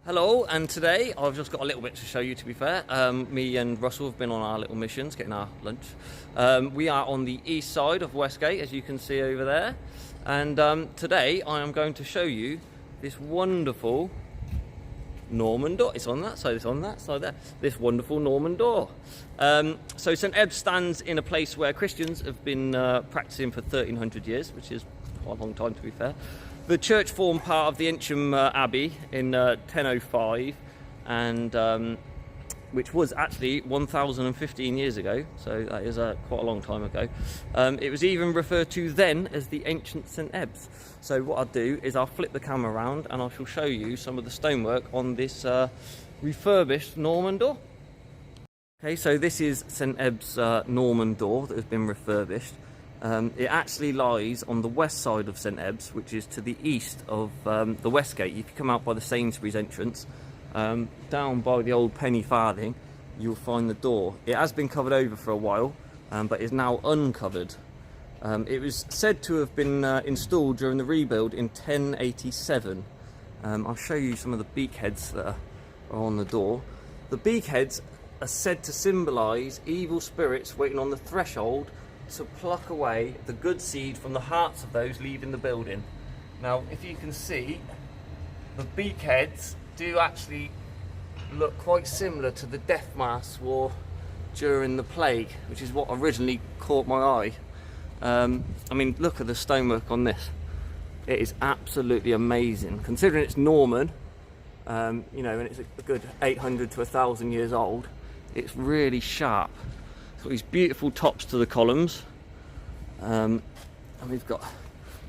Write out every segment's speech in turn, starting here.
Hello, and today I've just got a little bit to show you, to be fair. Me and Russell have been on our little missions, getting our lunch. We are on the east side of Westgate, as you can see over there. And today I am going to show you this wonderful Norman door. It's on that side there. This wonderful Norman door. So St Ebbes stands in a place where Christians have been practicing for 1300 years, which is quite a long time, to be fair. The church formed part of the ancient Abbey in 1005, and which was actually 1015 years ago, so that is quite a long time ago. It was even referred to then as the ancient St Ebbes. So what I'll do is I'll flip the camera around and I shall show you some of the stonework on this refurbished Norman door. Okay, so this is St Ebbes' Norman door that has been refurbished. It actually lies on the west side of St Ebbes, which is to the east of the Westgate. If you come out by the Sainsbury's entrance, down by the old penny farthing, you'll find the door. It has been covered over for a while, but is now uncovered. It was said to have been installed during the rebuild in 1087. I'll show you some of the beakheads that are on the door. The beakheads are said to symbolise evil spirits waiting on the threshold to pluck away the good seed from the hearts of those leaving the building. Now, if you can see, the beakheads do actually look quite similar to the death masks wore during the plague, which is what originally caught my eye. I mean, look at the stonework on this. It is absolutely amazing, considering it's Norman, you know, and it's a good 800 to 1,000 years old. It's really sharp. It's got these beautiful tops to the columns, and we've got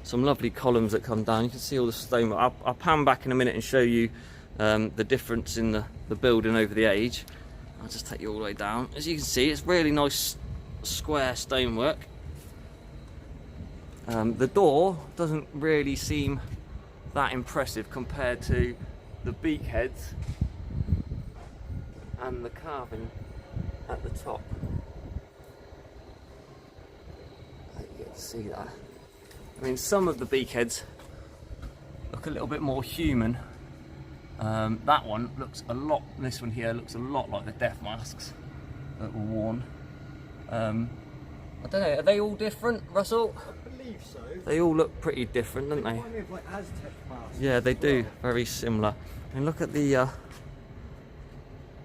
some lovely columns that come down. You can see all the stonework. I'll pan back in a minute and show you the difference in the building over the age. I'll just take you all the way down. As you can see, it's really nice square stonework. The door doesn't really seem that impressive compared to the beakheads and the carving at the top. You get to see that. I mean, some of the beakheads look a little bit more human. That one looks a lot, this one here looks a lot like the death masks that were worn. I don't know, are they all different, Russell? I believe so. They all look pretty different, don't they? Remind me of like Aztec masks. Yeah, they do, very similar. And look at the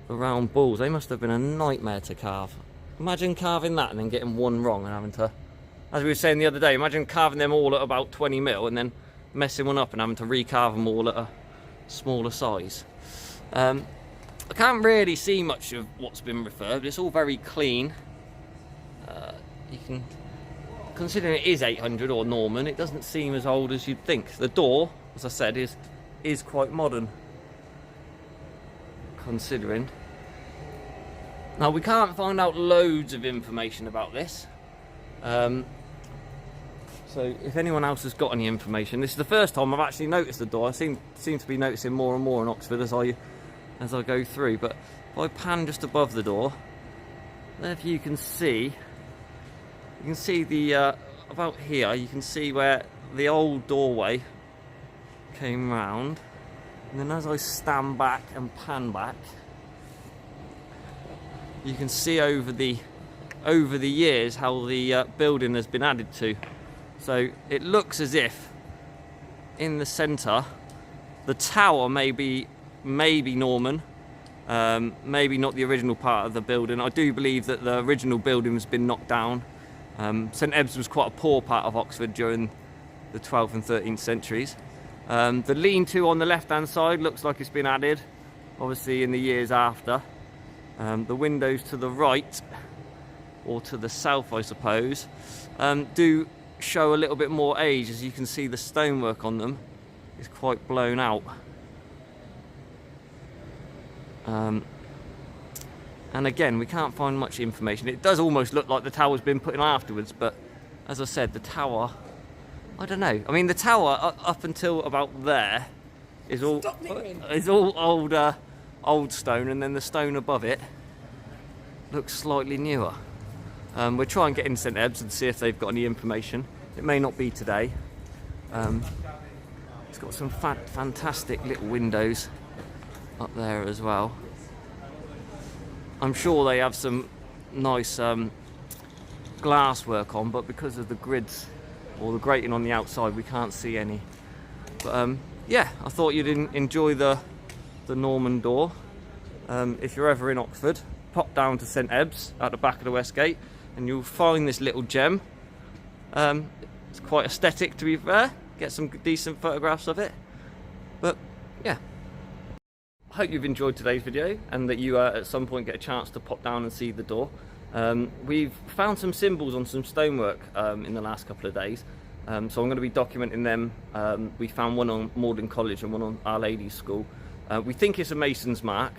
round balls. They must have been a nightmare to carve. Imagine carving that and then getting one wrong and having to, as we were saying the other day, imagine carving them all at about 20 mil and then messing one up and having to recarve them all at a smaller size. I can't really see much of what's been refurbed. It's all very clean. You can, considering it is 800 or Norman, it doesn't seem as old as you'd think. The door, as I said, is quite modern, considering. Now, we can't find out loads of information about this, so if anyone else has got any information, this is the first time I've actually noticed the door. I seem to be noticing more and more in Oxford as I go through. But if I pan just above the door, there, if you can see the about here, you can see where the old doorway came round. And then as I stand back and pan back, you can see over the years how the building has been added to. So it looks as if in the centre, the tower may be Norman, maybe not the original part of the building. I do believe that the original building has been knocked down. St Ebbes was quite a poor part of Oxford during the 12th and 13th centuries. The lean-to on the left-hand side looks like it's been added, obviously in the years after. The windows to the right, or to the south I suppose, do show a little bit more age. As you can see, the stonework on them is quite blown out. And again, we can't find much information. It does almost look like the tower's been put in afterwards, but as I said, the tower, I don't know. I mean, the tower up until about there is all old stone, and then the stone above it looks slightly newer. We'll try and get in St Ebbes and see if they've got any information. It may not be today. It's got some fantastic little windows up there as well. I'm sure they have some nice glass work on, but because of the grids or the grating on the outside, we can't see any. But yeah, I thought you'd enjoy the Norman door. If you're ever in Oxford, pop down to St Ebbes at the back of the West Gate and you'll find this little gem. It's quite aesthetic, to be fair. Get some decent photographs of it. But yeah, I hope you've enjoyed today's video and that you at some point get a chance to pop down and see the door. We've found some symbols on some stonework in the last couple of days, so I'm going to be documenting them. We found one on Magdalen College and one on Our Lady's School. We think it's a mason's mark,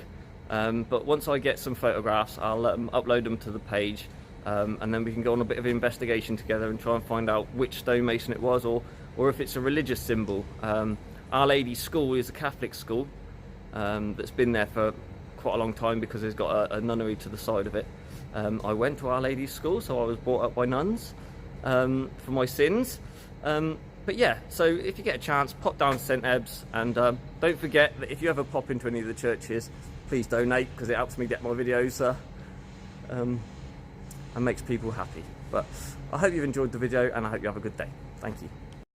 but once I get some photographs I'll upload them to the page, and then we can go on a bit of investigation together and try and find out which stonemason it was, or if it's a religious symbol. Our Lady's School is a Catholic school that's been there for quite a long time because it's got a nunnery to the side of it. I went to Our Lady's School, so I was brought up by nuns for my sins. But yeah, so if you get a chance, pop down to St Ebbes, and don't forget that if you ever pop into any of the churches, please donate, because it helps me get my videos and makes people happy. But I hope you've enjoyed the video, and I hope you have a good day. Thank you.